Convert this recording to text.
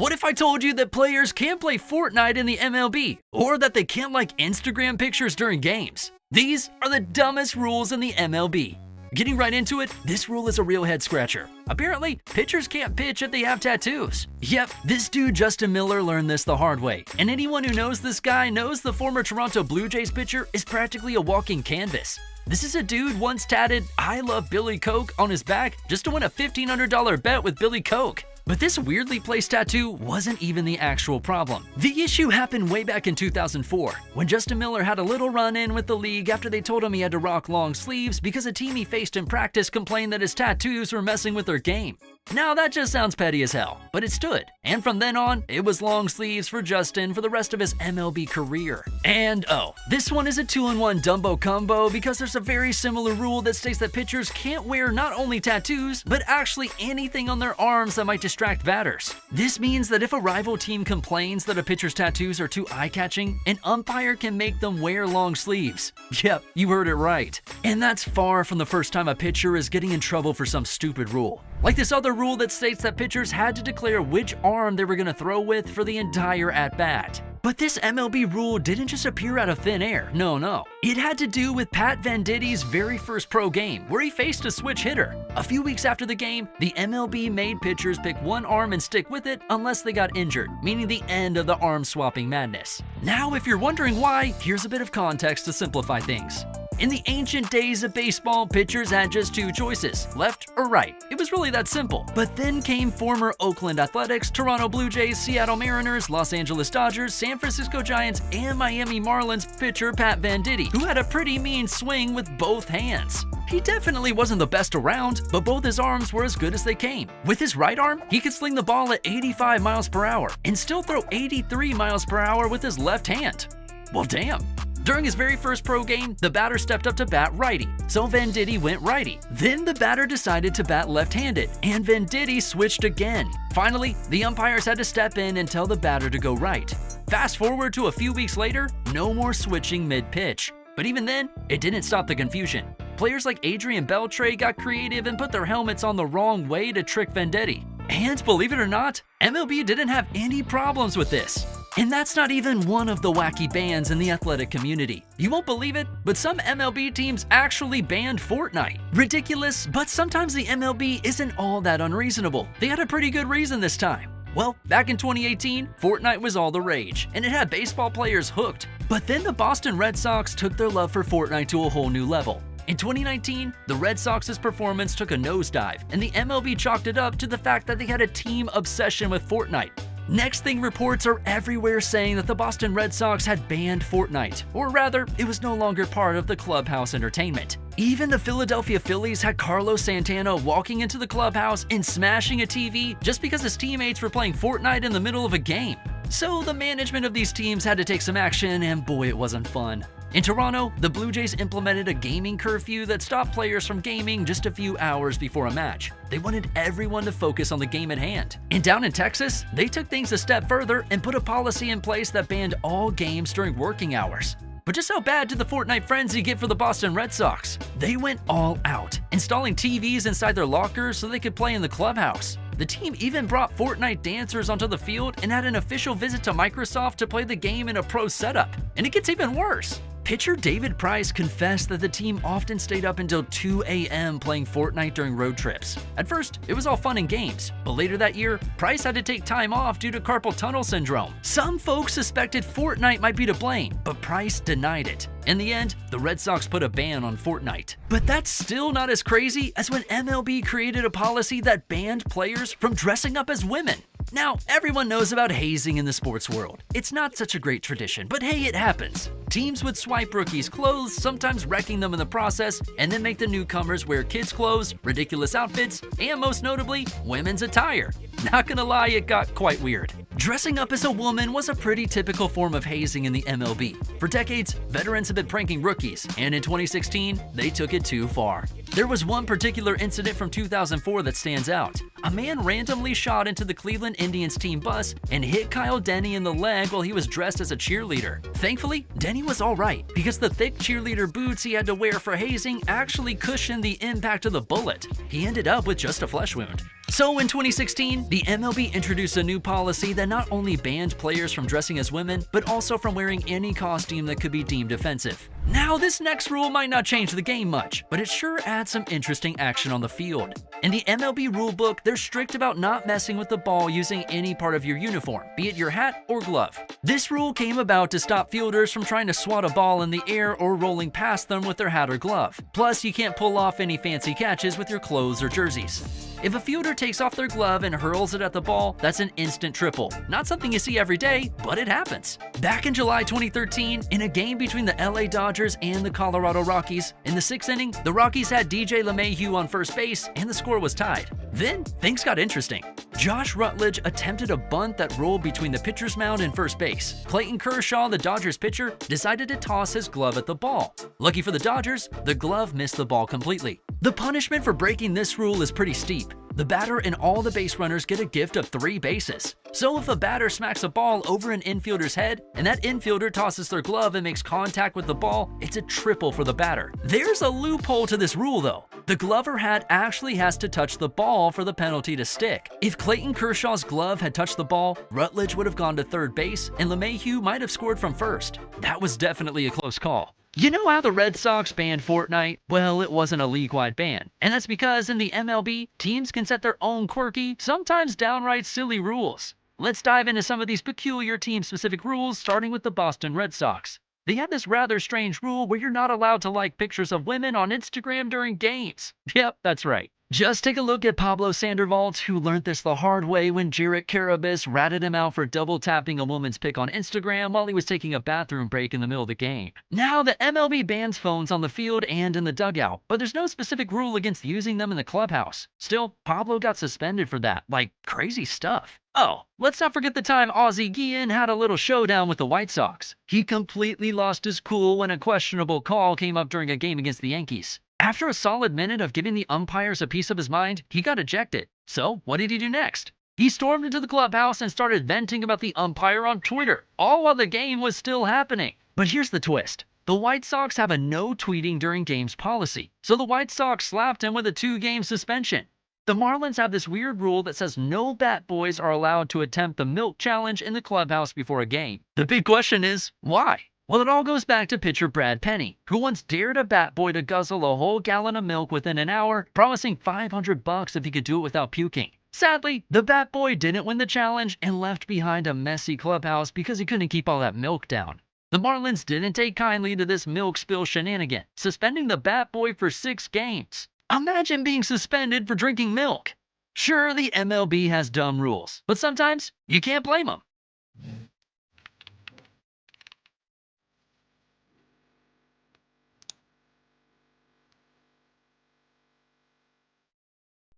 What if I told you that players can't play Fortnite in the MLB, or that they can't like Instagram pictures during games? These are the dumbest rules in the MLB. Getting right into it, this rule is a real head scratcher. Apparently, pitchers can't pitch if they have tattoos. Yep, this dude Justin Miller learned this the hard way, and anyone who knows this guy knows the former Toronto Blue Jays pitcher is practically a walking canvas. This is a dude once tatted "I love Billy Coke" on his back just to win a $1,500 bet with Billy Coke. But this weirdly placed tattoo wasn't even the actual problem. The issue happened way back in 2004, when Justin Miller had a little run-in with the league after they told him he had to rock long sleeves because a team he faced in practice complained that his tattoos were messing with their game. Now that just sounds petty as hell, but it stood. And from then on, it was long sleeves for Justin for the rest of his MLB career. And oh, this one is a 2-in-1 Dumbo combo because there's a very similar rule that states that pitchers can't wear not only tattoos, but actually anything on their arms that might distract batters. This means that if a rival team complains that a pitcher's tattoos are too eye-catching, an umpire can make them wear long sleeves. Yep, you heard it right. And that's far from the first time a pitcher is getting in trouble for some stupid rule. Like this other rule that states that pitchers had to declare which arm they were going to throw with for the entire at-bat. But this MLB rule didn't just appear out of thin air, no. It had to do with Pat Venditti's very first pro game, where he faced a switch hitter. A few weeks after the game, the MLB made pitchers pick one arm and stick with it unless they got injured, meaning the end of the arm-swapping madness. Now, if you're wondering why, here's a bit of context to simplify things. In the ancient days of baseball, pitchers had just two choices, left or right. It was really that simple. But then came former Oakland Athletics, Toronto Blue Jays, Seattle Mariners, Los Angeles Dodgers, San Francisco Giants, and Miami Marlins pitcher Pat Venditti, who had a pretty mean swing with both hands. He definitely wasn't the best around, but both his arms were as good as they came. With his right arm, he could sling the ball at 85 miles per hour and still throw 83 miles per hour with his left hand. Well, damn. During his very first pro game, the batter stepped up to bat righty, so Venditti went righty. Then the batter decided to bat left-handed, and Venditti switched again. Finally, the umpires had to step in and tell the batter to go right. Fast forward to a few weeks later, no more switching mid-pitch. But even then, it didn't stop the confusion. Players like Adrian Beltre got creative and put their helmets on the wrong way to trick Venditti. And believe it or not, MLB didn't have any problems with this. And that's not even one of the wacky bans in the athletic community. You won't believe it, but some MLB teams actually banned Fortnite. Ridiculous, but sometimes the MLB isn't all that unreasonable. They had a pretty good reason this time. Well, back in 2018, Fortnite was all the rage, and it had baseball players hooked. But then the Boston Red Sox took their love for Fortnite to a whole new level. In 2019, the Red Sox's performance took a nosedive, and the MLB chalked it up to the fact that they had a team obsession with Fortnite. Next thing, reports are everywhere saying that the Boston Red Sox had banned Fortnite, or rather, it was no longer part of the clubhouse entertainment. Even the Philadelphia Phillies had Carlos Santana walking into the clubhouse and smashing a TV just because his teammates were playing Fortnite in the middle of a game. So the management of these teams had to take some action, and boy, it wasn't fun. In Toronto, the Blue Jays implemented a gaming curfew that stopped players from gaming just a few hours before a match. They wanted everyone to focus on the game at hand. And down in Texas, they took things a step further and put a policy in place that banned all games during working hours. But just how bad did the Fortnite frenzy get for the Boston Red Sox? They went all out, installing TVs inside their lockers so they could play in the clubhouse. The team even brought Fortnite dancers onto the field and had an official visit to Microsoft to play the game in a pro setup. And it gets even worse. Pitcher David Price confessed that the team often stayed up until 2 a.m. playing Fortnite during road trips. At first, it was all fun and games, but later that year, Price had to take time off due to carpal tunnel syndrome. Some folks suspected Fortnite might be to blame, but Price denied it. In the end, the Red Sox put a ban on Fortnite. But that's still not as crazy as when MLB created a policy that banned players from dressing up as women. Now, everyone knows about hazing in the sports world. It's not such a great tradition, but hey, it happens. Teams would swipe rookies' clothes, sometimes wrecking them in the process, and then make the newcomers wear kids' clothes, ridiculous outfits, and most notably, women's attire. Not gonna lie, it got quite weird. Dressing up as a woman was a pretty typical form of hazing in the MLB. For decades, veterans have been pranking rookies, and in 2016, they took it too far. There was one particular incident from 2004 that stands out. A man randomly shot into the Cleveland Indians team bus and hit Kyle Denny in the leg while he was dressed as a cheerleader. Thankfully, Denny was alright because the thick cheerleader boots he had to wear for hazing actually cushioned the impact of the bullet. He ended up with just a flesh wound. So in 2016, the MLB introduced a new policy that not only banned players from dressing as women, but also from wearing any costume that could be deemed offensive. Now, this next rule might not change the game much, but it sure adds some interesting action on the field. In the MLB rulebook, they're strict about not messing with the ball using any part of your uniform, be it your hat or glove. This rule came about to stop fielders from trying to swat a ball in the air or rolling past them with their hat or glove. Plus, you can't pull off any fancy catches with your clothes or jerseys. If a fielder takes off their glove and hurls it at the ball, that's an instant triple. Not something you see every day, but it happens. Back in July 2013, in a game between the LA Dodgers and the Colorado Rockies, in the 6th inning, the Rockies had DJ LeMahieu on first base and the score was tied. Then, things got interesting. Josh Rutledge attempted a bunt that rolled between the pitcher's mound and first base. Clayton Kershaw, the Dodgers pitcher, decided to toss his glove at the ball. Lucky for the Dodgers, the glove missed the ball completely. The punishment for breaking this rule is pretty steep. The batter and all the base runners get a gift of 3 bases. So if a batter smacks a ball over an infielder's head and that infielder tosses their glove and makes contact with the ball, it's a triple for the batter. There's a loophole to this rule though. The glove or hat actually has to touch the ball for the penalty to stick. If Clayton Kershaw's glove had touched the ball, Rutledge would have gone to third base and LeMahieu might have scored from first. That was definitely a close call. You know how the Red Sox banned Fortnite? Well, it wasn't a league-wide ban. And that's because in the MLB, teams can set their own quirky, sometimes downright silly rules. Let's dive into some of these peculiar team-specific rules, starting with the Boston Red Sox. They have this rather strange rule where you're not allowed to like pictures of women on Instagram during games. Yep, that's right. Just take a look at Pablo Sandoval, who learned this the hard way when Jarek Carabas ratted him out for double-tapping a woman's pic on Instagram while he was taking a bathroom break in the middle of the game. Now, the MLB bans phones on the field and in the dugout, but there's no specific rule against using them in the clubhouse. Still, Pablo got suspended for that, like crazy stuff. Oh, let's not forget the time Ozzie Guillen had a little showdown with the White Sox. He completely lost his cool when a questionable call came up during a game against the Yankees. After a solid minute of giving the umpires a piece of his mind, he got ejected. So, what did he do next? He stormed into the clubhouse and started venting about the umpire on Twitter, all while the game was still happening. But here's the twist. The White Sox have a no tweeting during games policy, so the White Sox slapped him with a 2-game suspension. The Marlins have this weird rule that says no bat boys are allowed to attempt the milk challenge in the clubhouse before a game. The big question is, why? Well, it all goes back to pitcher Brad Penny, who once dared a bat boy to guzzle a whole gallon of milk within an hour, promising $500 if he could do it without puking. Sadly, the bat boy didn't win the challenge and left behind a messy clubhouse because he couldn't keep all that milk down. The Marlins didn't take kindly to this milk spill shenanigan, suspending the bat boy for 6 games. Imagine being suspended for drinking milk. Sure, the MLB has dumb rules, but sometimes you can't blame them.